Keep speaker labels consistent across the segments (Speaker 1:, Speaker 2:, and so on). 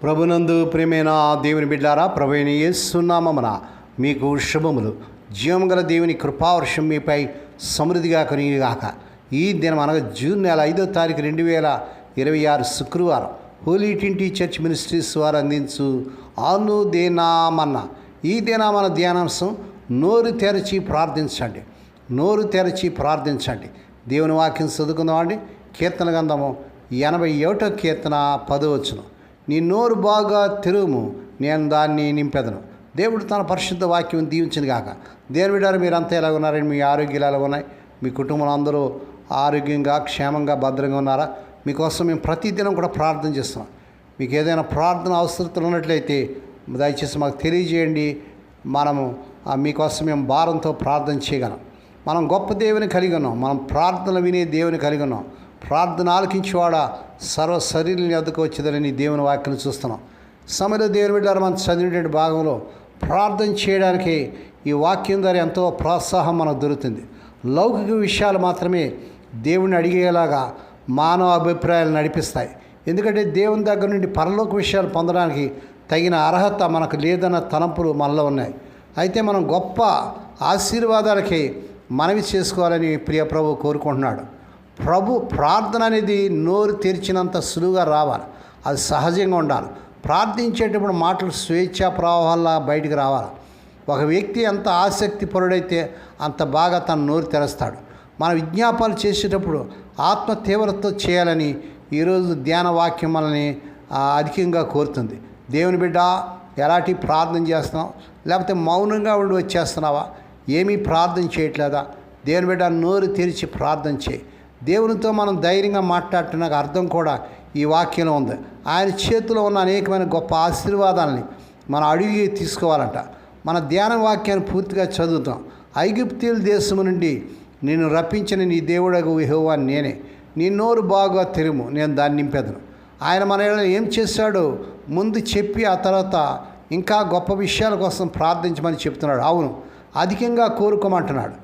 Speaker 1: ప్రభునందు ప్రియమైన దేవుని బిడ్డారా, ప్రభువైన యేసు నామమున మీకు శుభములు. జీవము గల దేవుని కృపావర్షం మీపై సమృద్ధిగా కొనిగాక. ఈ దినం అనగా జూన్ నెల 5వ తారీఖు 2026 శుక్రవారం హోలీ ట్రినిటీ చర్చ్ మినిస్ట్రీస్ వారు అందించు అనుదినమన్న ఈ దినమన ధ్యానాంశం నోరు తెరచి ప్రార్థించండి. నోరు తెరచి ప్రార్థించండి. దేవుని వాక్యం చదువుకుందామండి. కీర్తన గ్రంథము 81వ కీర్తన 10వ వచనం. నీ నోరు బాగా తెరువుము, నేను దాన్ని నింపెదను. దేవుడు తన పరిశుద్ధ వాక్యం దీవించింది కాక. దేవుని బిడ్డలారా, మీరంతా ఎలా ఉన్నారండి? మీ ఆరోగ్యాలు ఎలా ఉన్నాయి? మీ కుటుంబంలో అందరూ ఆరోగ్యంగా, క్షేమంగా, భద్రంగా ఉన్నారా? మీకోసం మేము ప్రతిదినం కూడా ప్రార్థన చేస్తున్నాం. మీకు ఏదైనా ప్రార్థన అవసరతలు ఉన్నట్లయితే దయచేసి మాకు తెలియజేయండి. మనము మీకోసం మేము భారంతో ప్రార్థన చేయగలం. మనం గొప్ప దేవుని కలిగి ఉన్నాం. మనం ప్రార్థనలు వినే దేవుని కలిగి ఉన్నాం. ప్రార్థన ఆలకించేవాడ సర్వ శరీరం ఎద్దుకు వచ్చేదని దేవుని వాక్యం చూస్తున్నాం. సమయంలో దేవుని బిడ్డలారా, మనం చదివినటువంటి భాగంలో ప్రార్థన చేయడానికి ఈ వాక్యం ద్వారా ఎంతో ప్రోత్సాహం మనకు దొరుకుతుంది. లౌకిక విషయాలు మాత్రమే దేవుని అడిగేలాగా మానవ అభిప్రాయాలు నడిపిస్తాయి. ఎందుకంటే దేవుని దగ్గర నుండి పరలోక విషయాలు పొందడానికి తగిన అర్హత మనకు లేదన్న తలంపులు మనలో ఉన్నాయి. అయితే మనం గొప్ప ఆశీర్వాదాలకి మనవి చేసుకోవాలని ప్రియ ప్రభు కోరుకుంటున్నాడు. ప్రార్థన అనేది నోరు తెరిచినంత సులువుగా రావాలి. అది సహజంగా ఉండాలి. ప్రార్థించేటప్పుడు మాటలు స్వేచ్ఛా ప్రవాహాల్లా బయటికి రావాలి. ఒక వ్యక్తి ఎంత ఆసక్తిపరుడైతే అంత బాగా తన నోరు తెరుస్తాడు. మన విజ్ఞాపనలు చేసేటప్పుడు ఆత్మ తీవ్రతతో చేయాలని ఈరోజు ధ్యాన వాక్యం మనల్ని అధికంగా కోరుతుంది. దేవుని బిడ్డ, ఎలాంటి ప్రార్థన చేస్తున్నావు? లేకపోతే మౌనంగా ఉండి వచ్చేస్తున్నావా? ఏమీ ప్రార్థన చేయట్లేదా? దేవుని బిడ్డ, నోరు తెరిచి ప్రార్థన చేయి. దేవునితో మనం ధైర్యంగా మాట్లాడుతున్న అర్థం కూడా ఈ వాక్యంలో ఉంది. ఆయన చేతిలో ఉన్న అనేకమైన గొప్ప ఆశీర్వాదాలని మనం అడిగి తీసుకోవాలంట. మన ధ్యాన వాక్యాన్ని పూర్తిగా చదువుతాం. ఐగుప్తీయుల దేశము నుండి నేను రప్పించిన నీ దేవుడగు యెహోవా నేనే. నీ నోరు బాగా తెరుము, నేను దాన్ని నింపెదను. ఆయన మన ఏం చేశాడో ముందు చెప్పి ఆ తర్వాత ఇంకా గొప్ప విషయాల కోసం ప్రార్థించమని చెప్తున్నాడు. అవును, అధికంగా కోరుకోమంటున్నాడు.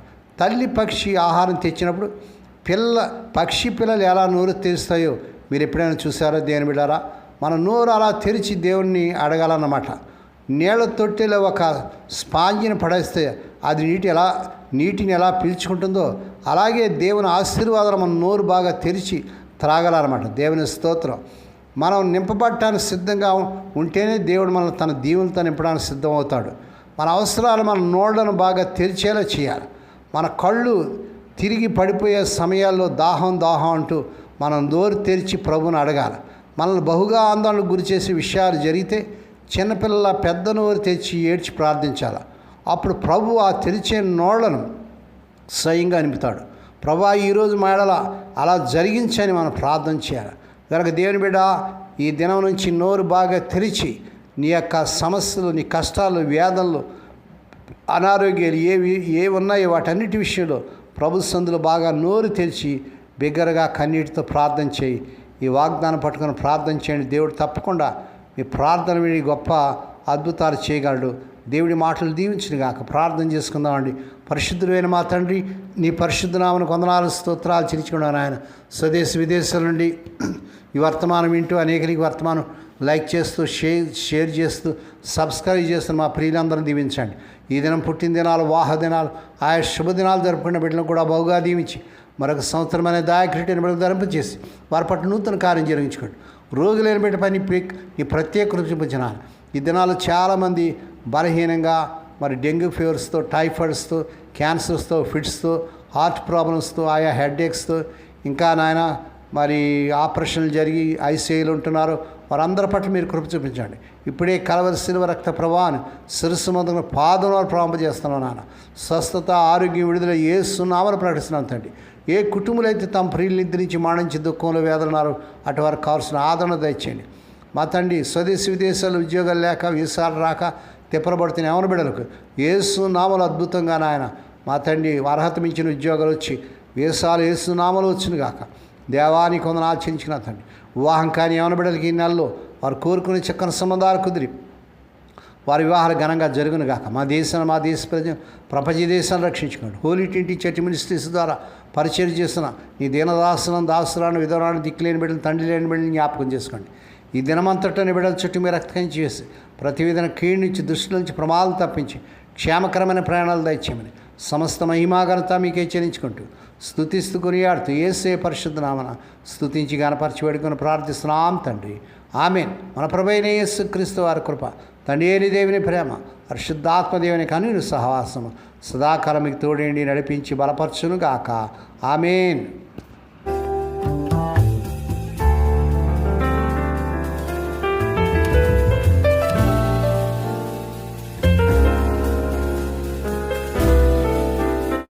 Speaker 1: తల్లి పక్షి ఆహారం తెచ్చినప్పుడు పక్షి పిల్లలు ఎలా నోరు తెరుస్తాయో మీరు ఎప్పుడైనా చూసారో? దేవుని బిడ్డారా, మన నోరు అలా తెరిచి దేవుణ్ణి అడగాలన్నమాట. నీళ్ళ తొట్టెలో ఒక స్పాంజిని పడేస్తే అది నీటిని ఎలా పీల్చుకుంటుందో అలాగే దేవుని ఆశీర్వాదాలు మన నోరు బాగా తెరిచి త్రాగాలన్నమాట. దేవుని స్తోత్రం. మనం నింపబడటానికి సిద్ధంగా ఉంటేనే దేవుడు మనల్ని తన దీవులతో నింపడానికి సిద్ధమవుతాడు. మన అవసరాలు మన నోళ్లను బాగా తెరిచేలా చేయాలి. మన కళ్ళు తిరిగి పడిపోయే సమయాల్లో దాహం అంటూ మనం నోరు తెరిచి ప్రభువుని అడగాలి. మనల్ని బహుగా ఆందోళనకు గురి చేసే విషయాలు జరిగితే చిన్నపిల్లల పెద్ద నోరు తెరిచి ఏడ్చి ప్రార్థించాలి. అప్పుడు ప్రభు ఆ తెరిచే నోళ్లను స్వయంగా నింపుతాడు. ప్రభా, ఈరోజు మేడల అలా జరిగించని మనం ప్రార్థన చేయాలి. కనుక దేవుని బిడ్డ, ఈ దినం నుంచి నోరు బాగా తెరిచి నీ యొక్క సమస్యలు, నీ కష్టాలు, వేదనలు, అనారోగ్యాలు ఏవి ఉన్నాయో వాటన్నిటి విషయంలో ప్రభు సందులో బాగా నోరు తెరిచి బిగ్గరగా కన్నీటితో ప్రార్థన చేయి. ఈ వాగ్దానం పట్టుకొని ప్రార్థన చేయండి. దేవుడు తప్పకుండా మీ ప్రార్థన విని గొప్ప అద్భుతాలు చేయగలడు. దేవుడి మాటలు దీవించిన గాక. ప్రార్థన చేసుకుందామండి. పరిశుద్ధుడైన మా తండ్రి, నీ పరిశుద్ధ నామమునకు వందనాలు, స్తోత్రాలు చెల్లించుకున్నాను. ఆయన స్వదేశ విదేశాల నుండి ఈ వర్తమానం వింటూ అనేకరికి వర్తమానం లైక్ చేస్తూ షేర్ చేస్తూ సబ్స్క్రైబ్ చేస్తూ మా ప్రియులందరూ దీవించండి. ఈ దినం పుట్టిన దినాలు, వాహ దినాలు, ఆయా శుభదినాలు జరుపుకున్న బిడ్డలను కూడా బహుగా దీవించి మరొక సంవత్సరం అనే దాయకృటిని బిడ్డకు ధరింపచేసి వారి పట్ల నూతన కార్యం జరిగించుకోండి. రోగులైన బిడ్డ పని ఈ ప్రత్యేక చూపించినాను. ఈ దినాలు చాలామంది బలహీనంగా డెంగ్యూ ఫీవర్స్తో, టైఫాయిడ్స్తో, క్యాన్సర్స్తో, ఫిట్స్తో, హార్ట్ ప్రాబ్లమ్స్తో, ఆయా హెడ్ఏక్స్తో, ఇంకా ఆపరేషన్లు జరిగి ఐసీయూలు ఉంటున్నారు. వారందరి పట్ల మీరు కృప చూపించండి. ఇప్పుడే కలవరి శిలువ రక్త ప్రవాహాన్ని శిరస్సు మొదలు పాదం ప్రవంపజేస్తున్నాను. నాన్న స్వస్థత, ఆరోగ్యం, విడుదల యేసు నామమున ప్రకటిస్తున్నాను తండ్రి. ఏ కుటుంబాలు అయితే తమ ప్రియులు నిద్రించి మరణించి దుఃఖంలో వేదనన్నారు అటు వారికి కావాల్సిన ఆదరణ దయచేయండి. మా తండ్రి, స్వదేశీ విదేశాలు ఉద్యోగాలు లేక, వీసాలు రాక తిప్పబడుతున్న ఎవరి బిడ్డలకు యేసు నామములో అద్భుతంగా నాయన మా తండ్రి అర్హత మించిన ఉద్యోగాలు వచ్చి వీసాలు యేసు నామములో వచ్చిన గాక. దేవానికి కొందరు ఆచరించిన తండ్రి. వివాహం కానీ ఎవరి బిడ్డలకి ఈ నెలలో వారు కోరుకునే చక్కని సంబంధాలు కుదిరి వారి వివాహాలు ఘనంగా జరుగును గాక. మా దేశ ప్రజలు, ప్రపంచ దేశాన్ని రక్షించుకోండి. హోలీ ట్రినిటీ చర్చ్ మినిస్ట్రీస్ ద్వారా పరిచయం చేస్తున్న నీ దీనదాసులను, దాసులను, విధవరాలను, దిక్కులేని బిడ్డలు, తండ్రి లేని బిడ్డలు జ్ఞాపకం చేసుకోండి. ఈ దినమంతటా బిడ్డల చుట్టూ మీరు రక్తం చేసి ప్రతి విధంగా కీడు నుంచి దుష్టుల నుంచి ప్రమాదాలు తప్పించి క్షేమకరమైన ప్రయాణాలు దయచేయమని సమస్త మహిమాఘనత మీకే చెల్లించుకుంటూ స్తుతిస్తూ కొనియాడుతూ యేసే పరిశుద్ధ నామన స్తుతించి గణపరిచి వేడుకొని ప్రార్థిస్తున్నాం తండ్రి. ఆమేన్. మన ప్రభువైన యేసు క్రీస్తు వారి కృప, తండ్రి అయిన దేవుని ప్రేమ, పరిశుద్ధాత్మ దేవుని కనుని సహవాసము సదాకాలం మీకు తోడేండి నడిపించి బలపరచును గాక. ఆమేన్.